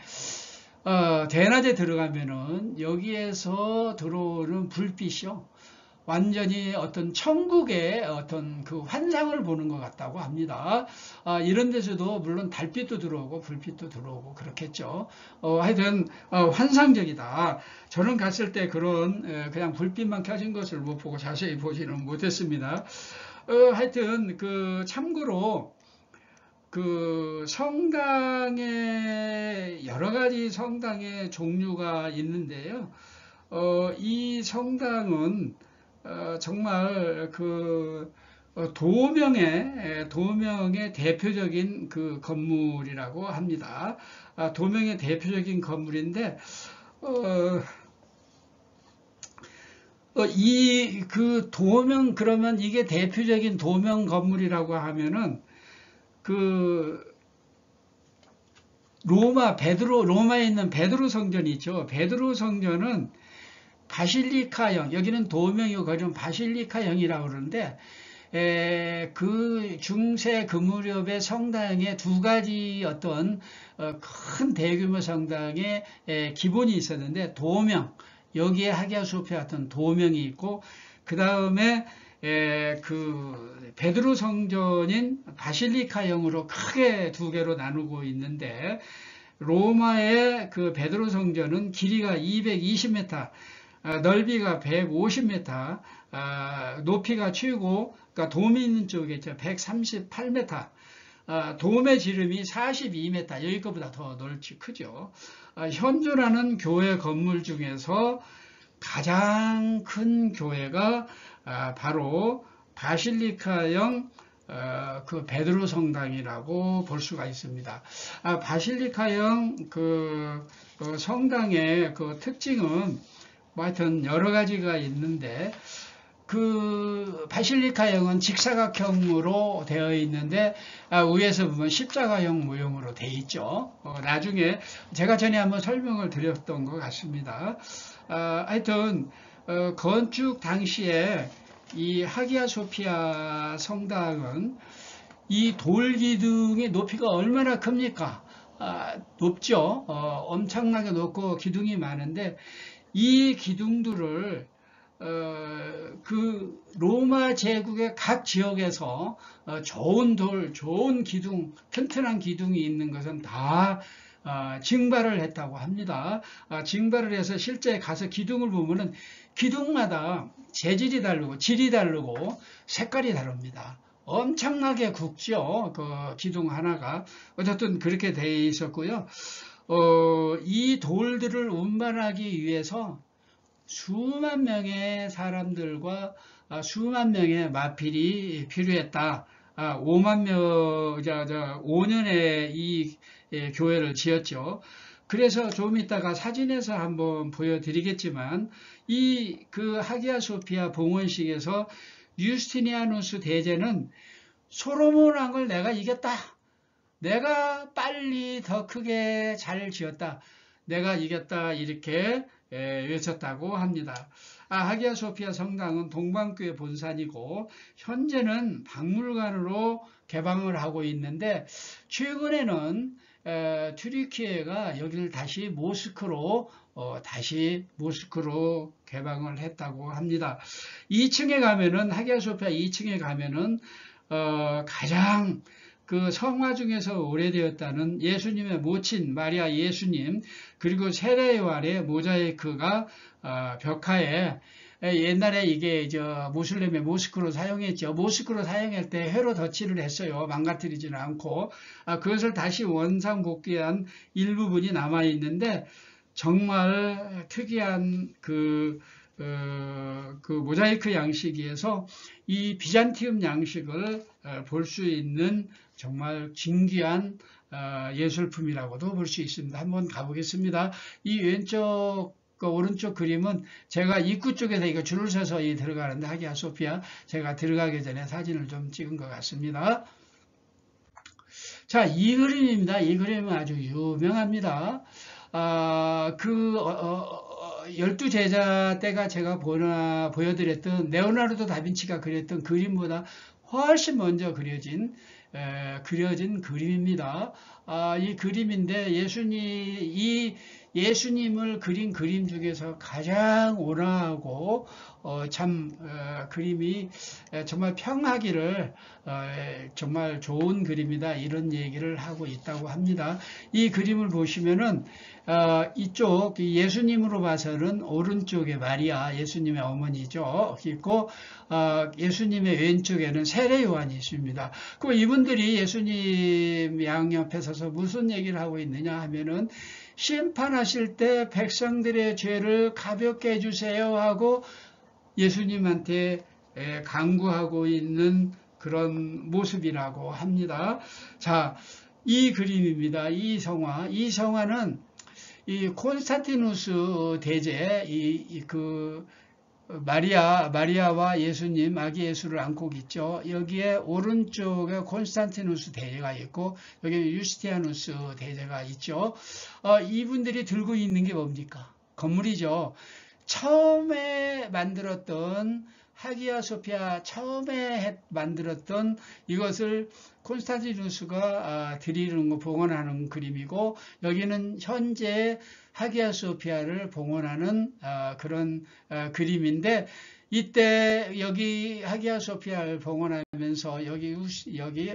대낮에 들어가면은 여기에서 들어오는 불빛이요. 완전히 어떤 천국의 어떤 그 환상을 보는 것 같다고 합니다. 이런 데서도 물론 달빛도 들어오고 불빛도 들어오고 그렇겠죠. 하여튼 환상적이다. 저는 갔을 때 그런 그냥 불빛만 켜진 것을 못 보고 자세히 보지는 못했습니다. 하여튼 참고로 성당에 여러 가지 성당의 종류가 있는데요. 이 성당은 정말 도명의 대표적인 건물이라고 합니다. 도명의 대표적인 건물인데, 도명, 그러면 이게 대표적인 도명 건물이라고 하면은, 로마에 있는 베드로 성전이 있죠. 베드로 성전은 바실리카형, 여기는 도명이고 거기는 바실리카형이라고 그러는데 그 중세 그 무렵의 성당에 두 가지 어떤 큰 대규모 성당의 기본이 있었는데 도명, 여기에 하기야 소피아 같은 도명이 있고 그 다음에 베드로 성전인 바실리카형으로 크게 두 개로 나누고 있는데 로마의 베드로 성전은 길이가 220m, 넓이가 150m, 높이가 최고, 그러니까 돔이 있는 쪽에 138m, 돔의 지름이 42m, 여기 것보다 더 넓지 크죠. 현존하는 교회 건물 중에서 가장 큰 교회가 바로 바실리카형 베드로 성당이라고 볼 수가 있습니다. 바실리카형 성당의 특징은 뭐 하여튼 여러 가지가 있는데 그 바실리카형은 직사각형으로 되어 있는데 위에서 보면 십자가형 모형으로 되어 있죠. 나중에 제가 전에 한번 설명을 드렸던 것 같습니다. 하여튼 건축 당시에 이 하기야 소피아 성당은 이 돌 기둥의 높이가 얼마나 큽니까? 높죠. 엄청나게 높고 기둥이 많은데 이 기둥들을 그 로마 제국의 각 지역에서 좋은 돌, 좋은 기둥, 튼튼한 기둥이 있는 것은 다 증발을 했다고 합니다. 증발을 해서 실제 가서 기둥을 보면은 기둥마다 재질이 다르고 질이 다르고 색깔이 다릅니다. 엄청나게 굵죠. 그 기둥 하나가. 어쨌든 그렇게 돼 있었고요. 이 돌들을 운반하기 위해서 수만 명의 사람들과 수만 명의 마필이 필요했다. 5만 명, 5년에 이 교회를 지었죠. 그래서 좀 이따가 사진에서 한번 보여드리겠지만, 그 하기야 소피아 봉헌식에서 유스티니아누스 대제는 솔로몬 왕을 내가 이겼다. 내가 빨리 더 크게 잘 지었다. 내가 이겼다. 이렇게 외쳤다고 합니다. 하기야 소피아 성당은 동방교회 본산이고 현재는 박물관으로 개방을 하고 있는데 최근에는 튀르키예가 여기를 다시 모스크로 개방을 했다고 합니다. 2층에 가면은 하기야 소피아 2층에 가면은 가장 그 성화 중에서 오래되었다는 예수님의 모친 마리아 예수님 그리고 세례 요한의 모자이크가 벽화에 옛날에 이게 모슬렘의 모스크로 사용했죠. 모스크로 사용할 때 회로 덧칠을 했어요. 망가뜨리지는 않고 그것을 다시 원상복귀한 일부분이 남아 있는데 정말 특이한 그 모자이크 양식에서 이 비잔티움 양식을 볼 수 있는 정말 진귀한 예술품이라고도 볼 수 있습니다. 한번 가보겠습니다. 이 왼쪽 오른쪽 그림은 제가 입구 쪽에서 이거 줄을 서서 들어가는데 하기야 소피아 제가 들어가기 전에 사진을 좀 찍은 것 같습니다. 자, 이 그림입니다. 이 그림은 아주 유명합니다. 12제자 때가 제가 보여드렸던 레오나르도 다빈치가 그렸던 그림보다 훨씬 먼저 그려진 그림입니다. 이 그림인데 예수님을 그린 그림 중에서 가장 온화하고 그림이 정말 평하기를 정말 좋은 그림이다 이런 얘기를 하고 있다고 합니다. 이 그림을 보시면은 이쪽 예수님으로 봐서는 오른쪽에 마리아 예수님의 어머니죠. 있고 예수님의 왼쪽에는 세례 요한이 있습니다. 그 이분들이 예수님 양옆에 서서 무슨 얘기를 하고 있느냐 하면은 심판하실 때 백성들의 죄를 가볍게 해주세요 하고 예수님한테 간구하고 있는 그런 모습이라고 합니다. 자, 이 그림입니다. 이 성화는 이 콘스탄티누스 대제 마리아와 예수님 아기 예수를 안고 있죠. 여기에 오른쪽에 콘스탄티누스 대제가 있고 여기 유스티아누스 대제가 있죠. 이분들이 들고 있는 게 뭡니까? 건물이죠. 처음에 만들었던 하기야 소피아 처음에 만들었던 이것을 콘스탄티누스가 드리는 거 봉헌하는 그림이고 여기는 현재 하기야 소피아를 봉헌하는 그런 그림인데 이때 여기 하기야 소피아를 봉헌하면서 여기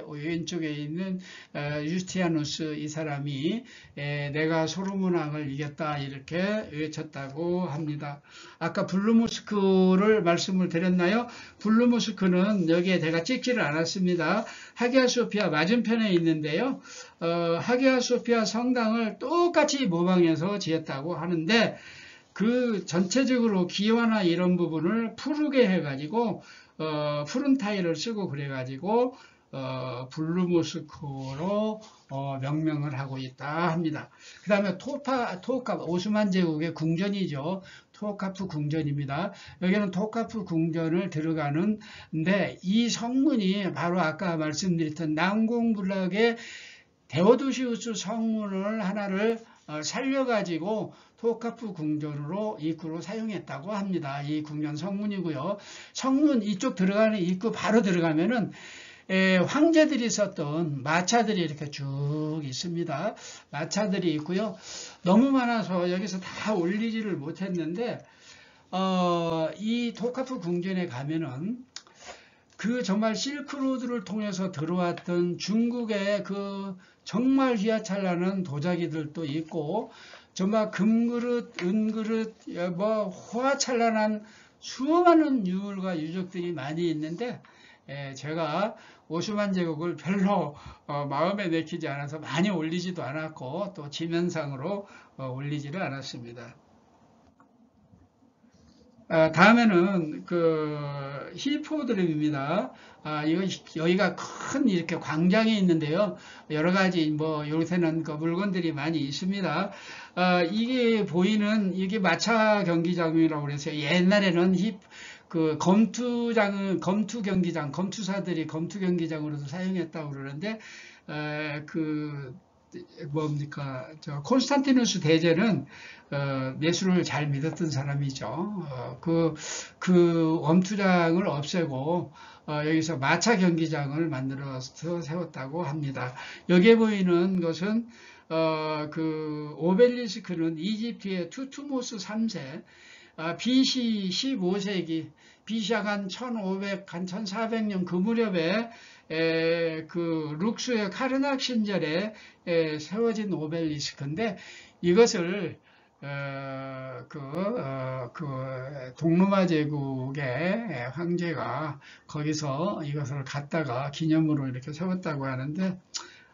왼쪽에 있는 유스티아누스 이 사람이 내가 솔로몬 왕을 이겼다 이렇게 외쳤다고 합니다. 아까 블루모스크를 말씀을 드렸나요? 블루모스크는 여기에 제가 찍지를 않았습니다. 하기야 소피아 맞은편에 있는데요. 하기야 소피아 성당을 똑같이 모방해서 지었다고 하는데 그 전체적으로 기와나 이런 부분을 푸르게 해가지고 푸른 타일을 쓰고 그래가지고 블루모스크로 명명을 하고 있다 합니다. 그 다음에 토카 오스만 제국의 궁전이죠. 토카프 궁전입니다. 여기는 토카프 궁전을 들어가는데 이 성문이 바로 아까 말씀드렸던 난공불락의 데오도시우스 성문을 하나를 살려가지고 토카프 궁전으로 입구로 사용했다고 합니다. 이 궁전 성문이고요. 성문 이쪽 들어가는 입구 바로 들어가면은 황제들이 썼던 마차들이 이렇게 쭉 있습니다. 마차들이 있고요. 너무 많아서 여기서 다 올리지를 못했는데 이 토카프 궁전에 가면은 그 정말 실크로드를 통해서 들어왔던 중국의 그 정말 휘황찬란한 도자기들도 있고 정말 금그릇, 은그릇, 뭐 호화찬란한 수많은 유물과 유적들이 많이 있는데 제가 오스만 제국을 별로 마음에 내키지 않아서 많이 올리지도 않았고 또 지면상으로 올리지를 않았습니다. 다음에는 그 히포드롬입니다. 여기가 큰 이렇게 광장이 있는데요. 여러 가지 뭐 요새는 그 물건들이 많이 있습니다. 이게 보이는 이게 마차 경기장이라고 그랬어요. 옛날에는 그 검투 경기장, 검투사들이 검투 경기장으로도 사용했다고 그러는데 뭡니까? 콘스탄티누스 대제는 예술을 잘 믿었던 사람이죠. 그 원투장을 없애고 여기서 마차 경기장을 만들어서 세웠다고 합니다. 여기에 보이는 것은 그 오벨리스크는 이집트의 투투모스 3세 BC 15세기 BC 한 1500, 한 1400년 그 무렵에 그 룩스의 카르낙 신절에 세워진 오벨리스크인데 이것을 동로마 제국의 황제가 거기서 이것을 갖다가 기념으로 이렇게 세웠다고 하는데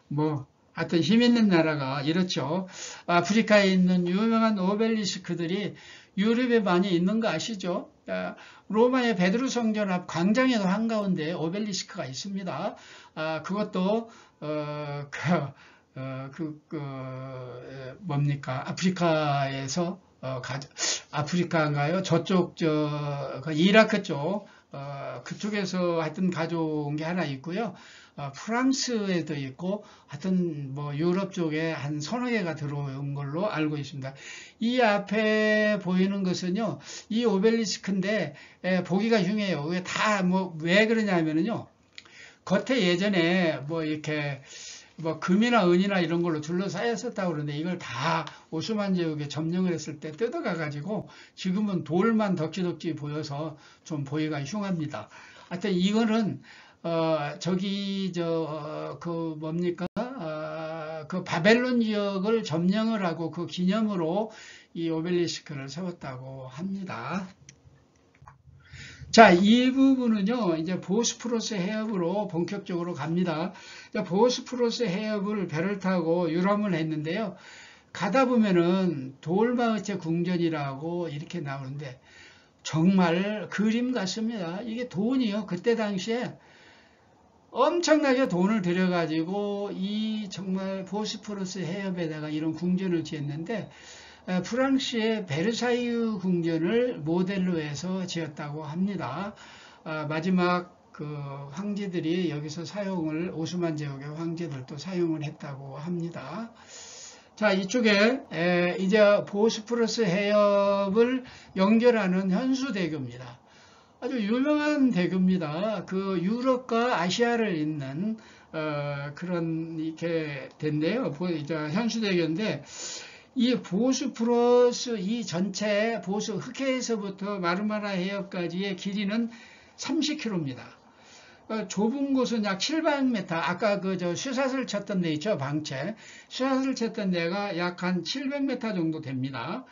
뭐 하여튼 힘 있는 나라가 이렇죠. 아프리카에 있는 유명한 오벨리스크들이 유럽에 많이 있는 거 아시죠? 로마의 베드로 성전 앞 광장에도 한가운데 오벨리스크가 있습니다. 그것도 뭡니까? 아프리카에서 아프리카인가요? 저쪽 이라크 쪽 그쪽에서 하여튼 가져온 게 하나 있고요. 프랑스에도 있고 하여튼 뭐 유럽 쪽에 한 서너 개가 들어온 걸로 알고 있습니다. 이 앞에 보이는 것은요, 이 오벨리스크인데 보기가 흉해요. 왜 그러냐면요, 겉에 예전에 뭐 이렇게 뭐 금이나 은이나 이런 걸로 둘러싸였었다고 그러는데 이걸 다 오스만 제국에 점령을 했을 때 뜯어가 가지고 지금은 돌만 덕지덕지 보여서 좀 보기가 흉합니다. 하여튼 이거는 그 바벨론 지역을 점령을 하고 그 기념으로 이 오벨리스크를 세웠다고 합니다. 자, 이 부분은요, 이제 보스포러스 해협으로 본격적으로 갑니다. 보스포러스 해협을 배를 타고 유람을 했는데요. 가다 보면은 돌마우체 궁전이라고 이렇게 나오는데 정말 그림 같습니다. 이게 돈이요. 그때 당시에 엄청나게 돈을 들여가지고 이 정말 보스포러스 해협에다가 이런 궁전을 지었는데 프랑스의 베르사유 궁전을 모델로 해서 지었다고 합니다. 마지막 그 황제들이 여기서 오스만 제국의 황제들도 사용을 했다고 합니다. 자, 이쪽에 이제 보스포러스 해협을 연결하는 현수대교입니다. 아주 유명한 대교입니다. 그 유럽과 아시아를 잇는 그런 이렇게 된데요. 현수대교인데 이 보스포러스 이 전체 흑해에서부터 마르마라 해협까지의 길이는 30km입니다. 좁은 곳은 약 700m. 아까 쇠사슬 쳤던 데 있죠, 방채. 쇠사슬 쳤던 데가 약 한 700m 정도 됩니다.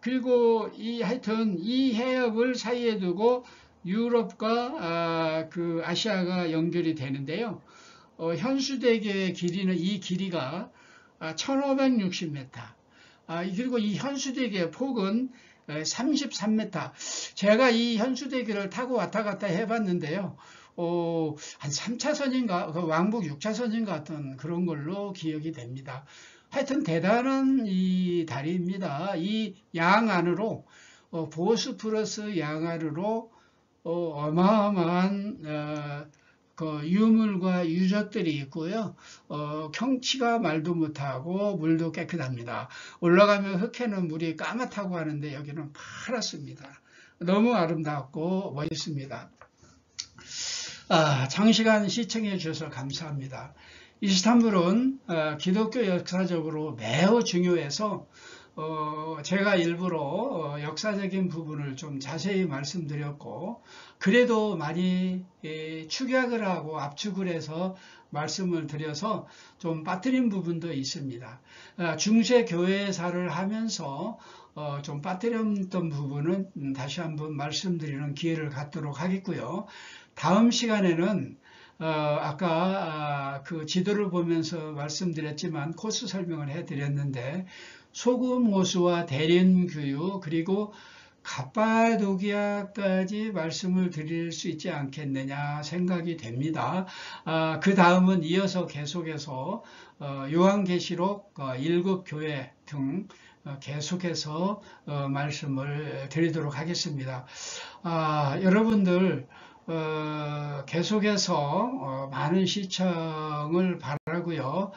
그리고 하여튼 이 해협을 사이에 두고 유럽과 그 아시아가 연결이 되는데요. 현수대교의 길이는 이 길이가 1560m. 그리고 이 현수대교의 폭은 33m. 제가 이 현수대교를 타고 왔다 갔다 해봤는데요. 한 3차선인가, 왕복 6차선인 것 같은 그런 걸로 기억이 됩니다. 하여튼 대단한 이 다리입니다. 이 양 안으로 보스포러스 양화류로 어마어마한 그 유물과 유적들이 있고요. 경치가 말도 못하고 물도 깨끗합니다. 올라가면 흑해는 물이 까맣다고 하는데 여기는 파랗습니다. 너무 아름답고 멋있습니다. 장시간 시청해 주셔서 감사합니다. 이스탄불은 기독교 역사적으로 매우 중요해서 제가 일부러 역사적인 부분을 좀 자세히 말씀드렸고, 그래도 많이 축약을 하고 압축을 해서 말씀을 드려서 좀 빠뜨린 부분도 있습니다. 중세 교회사를 하면서 좀 빠뜨렸던 부분은 다시 한번 말씀드리는 기회를 갖도록 하겠고요. 다음 시간에는 아까 그 지도를 보면서 말씀드렸지만 코스 설명을 해드렸는데, 소금 호수와 대련교유 그리고 갑바도기아까지 말씀을 드릴 수 있지 않겠느냐 생각이 됩니다. 그 다음은 이어서 계속해서 요한계시록 7교회 등 계속해서 말씀을 드리도록 하겠습니다. 여러분들 계속해서 많은 시청을 바라고요.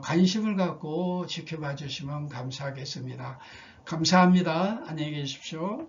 관심을 갖고 지켜봐 주시면 감사하겠습니다. 감사합니다. 안녕히 계십시오.